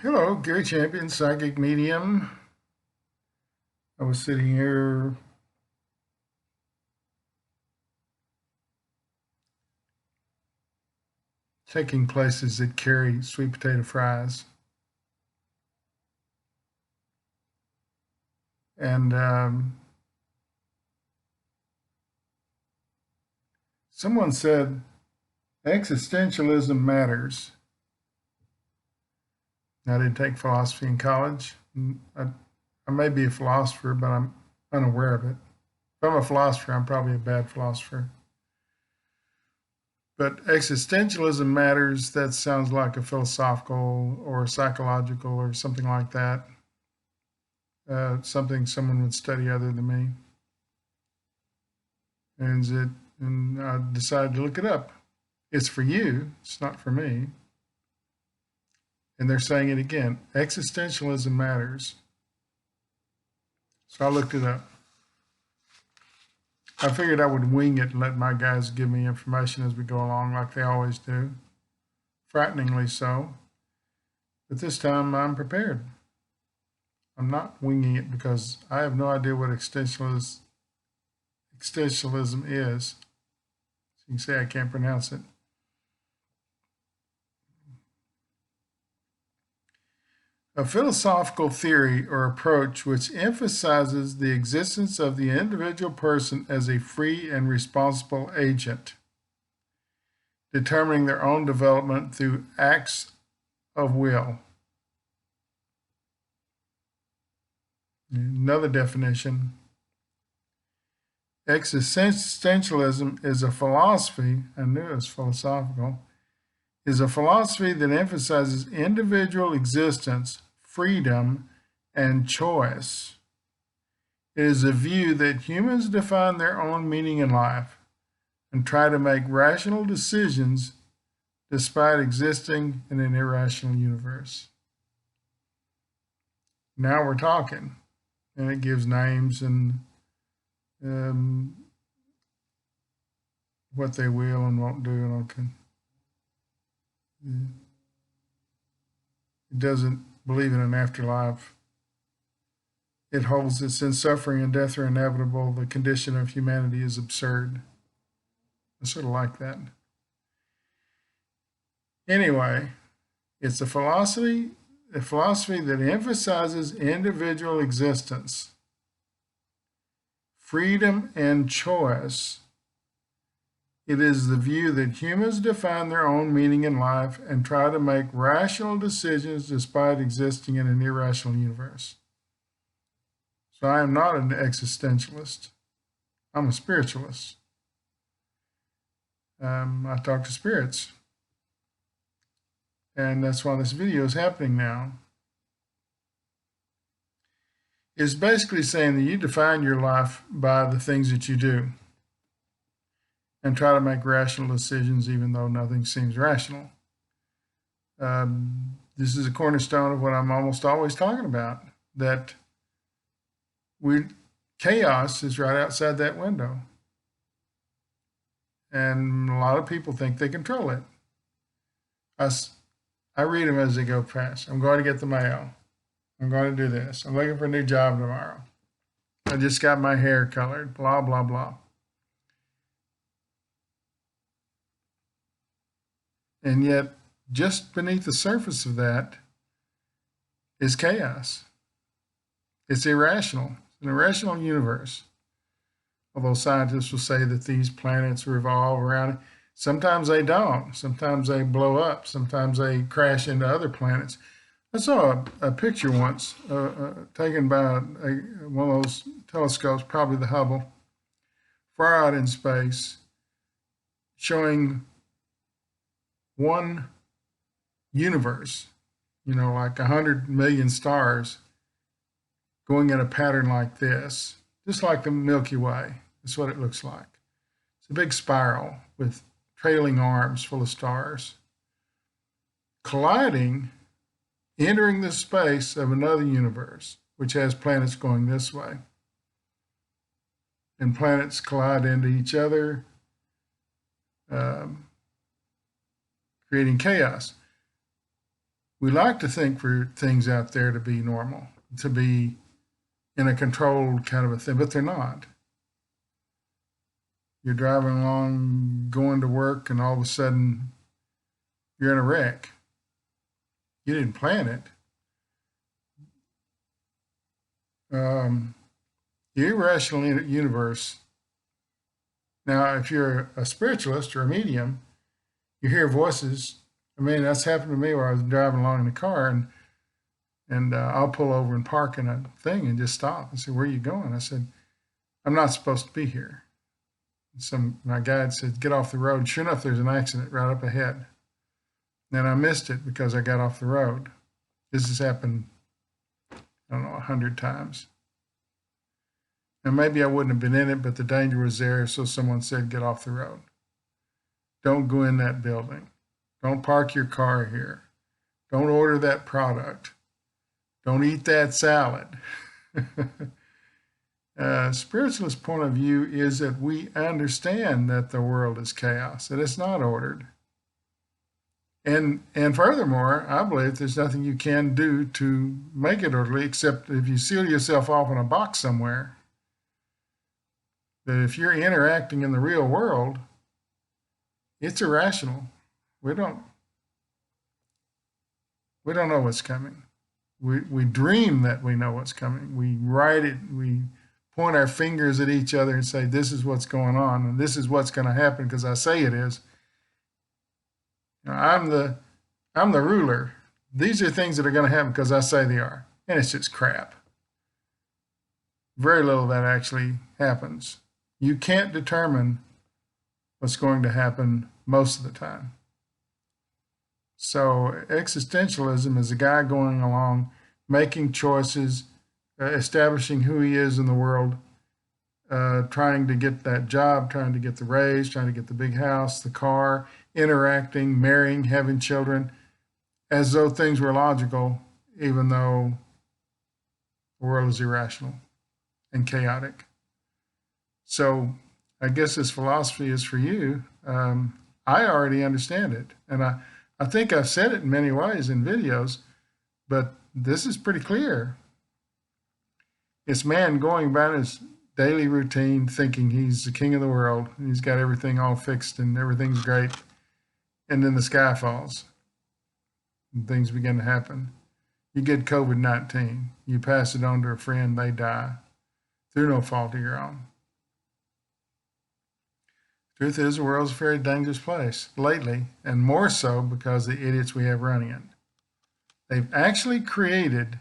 Hello, Gary Champion, psychic medium. I was sitting here taking places that carry sweet potato fries. And someone said, existentialism matters. I didn't take philosophy in college. I may be a philosopher, but I'm unaware of it. If I'm a philosopher, I'm probably a bad philosopher. But existentialism matters, that sounds like a philosophical or psychological or something like that. Something someone would study other than me. And I decided to look it up. It's for you, it's not for me. And they're saying it again. Existentialism matters. So I looked it up. I figured I would wing it and let my guys give me information as we go along, like they always do. Frighteningly so. But this time I'm prepared. I'm not winging it because I have no idea what existentialism is. So you can say I can't pronounce it. A philosophical theory or approach which emphasizes the existence of the individual person as a free and responsible agent, determining their own development through acts of will. Another definition. Existentialism is a philosophy, I knew it was philosophical, is a philosophy that emphasizes individual existence, freedom, and choice. It is a view that humans define their own meaning in life and try to make rational decisions despite existing in an irrational universe. Now we're talking, and it gives names and what they will and won't do and okay. It doesn't believe in an afterlife. It holds that since suffering and death are inevitable, the condition of humanity is absurd. I sort of like that. Anyway, it's a philosophy that emphasizes individual existence, freedom, and choice. It is the view that humans define their own meaning in life and try to make rational decisions despite existing in an irrational universe. So I am not an existentialist. I'm a spiritualist. I talk to spirits. And that's why this video is happening now. It's basically saying that you define your life by the things that you do and try to make rational decisions even though nothing seems rational. This is a cornerstone of what I'm almost always talking about, that chaos is right outside that window. And a lot of people think they control it. I read them as they go past. I'm going to get the mail. I'm going to do this. I'm looking for a new job tomorrow. I just got my hair colored, blah, blah, blah. And yet, just beneath the surface of that is chaos. It's irrational. It's an irrational universe. Although scientists will say that these planets revolve around it. Sometimes they don't. Sometimes they blow up. Sometimes they crash into other planets. I saw a picture once taken by one of those telescopes, probably the Hubble, far out in space, showing one universe, like 100 million stars going in a pattern like this, just like the Milky Way. That's what it looks like. It's a big spiral with trailing arms full of stars colliding, entering the space of another universe, which has planets going this way. And planets collide into each other, creating chaos. We like to think for things out there to be normal, to be in a controlled kind of a thing, but they're not. You're driving along, going to work, and all of a sudden you're in a wreck. You didn't plan it. The irrational universe. Now, if you're a spiritualist or a medium, you hear voices. I mean, that's happened to me where I was driving along in the car, and I'll pull over and park in a thing and just stop and say, "Where are you going?" I said, "I'm not supposed to be here." My guide said, "Get off the road." Sure enough, there's an accident right up ahead. And I missed it because I got off the road. This has happened, I don't know, 100 times. And maybe I wouldn't have been in it, but the danger was there, so someone said, "Get off the road. Don't go in that building. Don't park your car here. Don't order that product. Don't eat that salad." Spiritualist point of view is that we understand that the world is chaos, that it's not ordered. And furthermore, I believe there's nothing you can do to make it orderly, except if you seal yourself off in a box somewhere. That if you're interacting in the real world, it's irrational. We don't know what's coming. We dream that we know what's coming. We write it. We point our fingers at each other and say, "This is what's going on, and this is what's going to happen because I say it is. I'm the ruler. These are things that are going to happen because I say they are," and it's just crap. Very little of that actually happens. You can't determine what's going to happen most of the time. So existentialism is a guy going along, making choices, establishing who he is in the world, trying to get that job, trying to get the raise, trying to get the big house, the car, interacting, marrying, having children, as though things were logical, even though the world is irrational and chaotic. So I guess this philosophy is for you. I already understand it. And I think I've said it in many ways in videos, but this is pretty clear. It's man going about his daily routine thinking he's the king of the world and he's got everything all fixed and everything's great. And then the sky falls and things begin to happen. You get COVID-19, you pass it on to a friend, they die through no fault of your own. Truth is, the world's a very dangerous place lately, and more so because of the idiots we have running it. They've actually created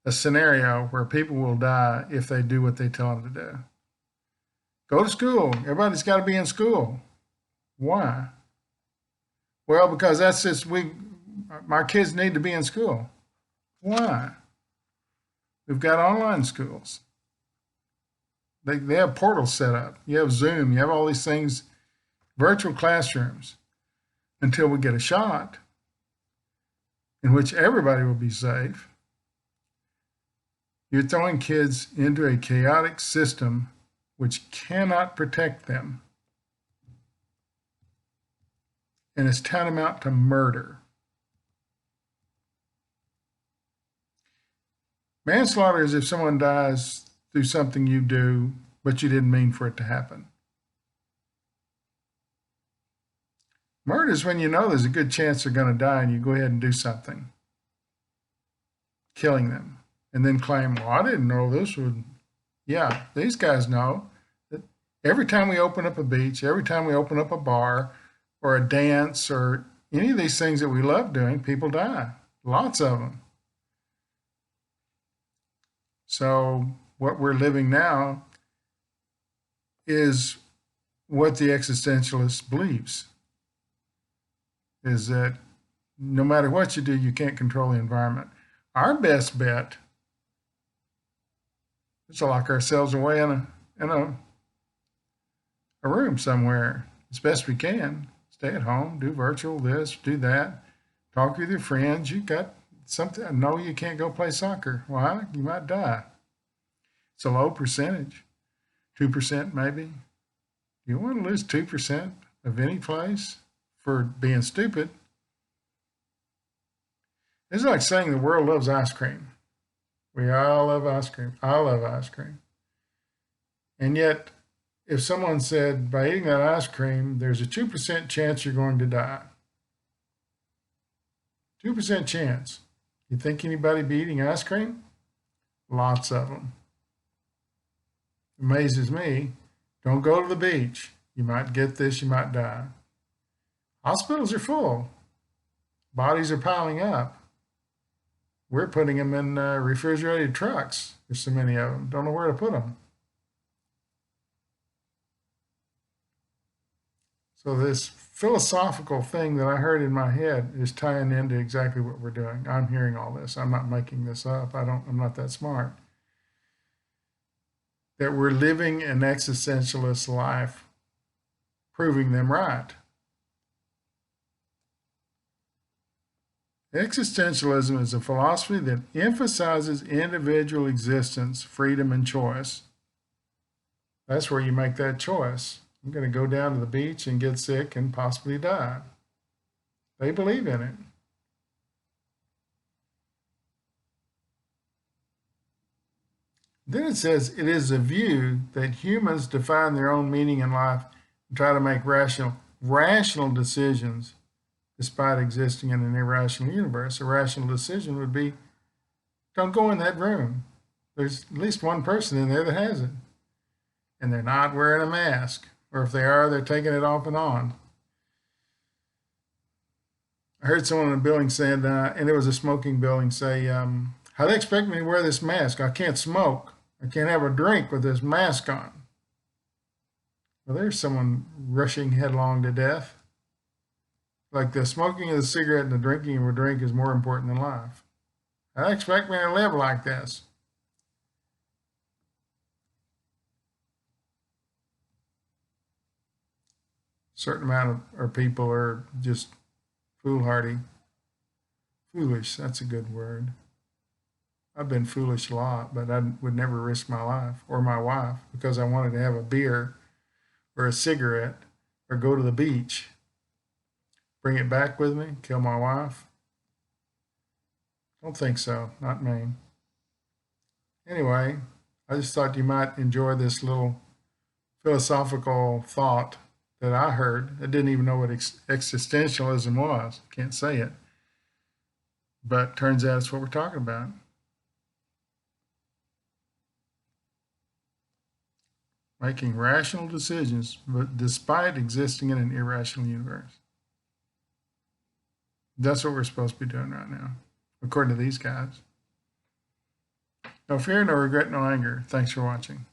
a scenario where people will die if they do what they tell them to do. Go to school. Everybody's got to be in school. Why? Well, because that's just my kids need to be in school. Why? We've got online schools. They have portals set up. You have Zoom. You have all these things, virtual classrooms, until we get a shot in which everybody will be safe. You're throwing kids into a chaotic system which cannot protect them. And it's tantamount to murder. Manslaughter is if someone dies through something you do, but you didn't mean for it to happen. Murder is when you know there's a good chance they're going to die and you go ahead and do something, killing them, and then claim, "Well, I didn't know this would." Yeah, these guys know that every time we open up a beach, every time we open up a bar or a dance or any of these things that we love doing, people die. Lots of them. So what we're living now is what the existentialist believes, is that no matter what you do, you can't control the environment. Our best bet is to lock ourselves away in a room somewhere as best we can. Stay at home, do virtual this, do that, talk with your friends. You got something, no, you can't go play soccer. Why? You might die. It's a low percentage, 2% maybe. You want to lose 2% of any place for being stupid? It's like saying the world loves ice cream. We all love ice cream. I love ice cream. And yet, if someone said, by eating that ice cream, there's a 2% chance you're going to die. 2% chance. You think anybody be eating ice cream? Lots of them. Amazes me. Don't go to the beach. You might get this, you might die. Hospitals are full. Bodies are piling up. We're putting them in refrigerated trucks. There's so many of them. Don't know where to put them. So this philosophical thing that I heard in my head is tying into exactly what we're doing. I'm hearing all this. I'm not making this up. I'm not that smart. That we're living an existentialist life, proving them right. Existentialism is a philosophy that emphasizes individual existence, freedom, and choice. That's where you make that choice. I'm going to go down to the beach and get sick and possibly die. They believe in it. Then it says, it is a view that humans define their own meaning in life and try to make rational decisions despite existing in an irrational universe. A rational decision would be, don't go in that room. There's at least one person in there that has it. And they're not wearing a mask. Or if they are, they're taking it off and on. I heard someone in a building said, and it was a smoking building, say, how do they expect me to wear this mask? I can't smoke. I can't have a drink with this mask on. Well, there's someone rushing headlong to death. Like the smoking of the cigarette and the drinking of a drink is more important than life. How do they expect me to live like this? Certain amount of people are just foolhardy. Foolish, that's a good word. I've been foolish a lot, but I would never risk my life or my wife because I wanted to have a beer or a cigarette or go to the beach. Bring it back with me, kill my wife? Don't think so, not me. Anyway, I just thought you might enjoy this little philosophical thought that I heard. I didn't even know what existentialism was. Can't say it. But turns out it's what we're talking about. Making rational decisions, but despite existing in an irrational universe. That's what we're supposed to be doing right now, according to these guys. No fear, no regret, no anger. Thanks for watching.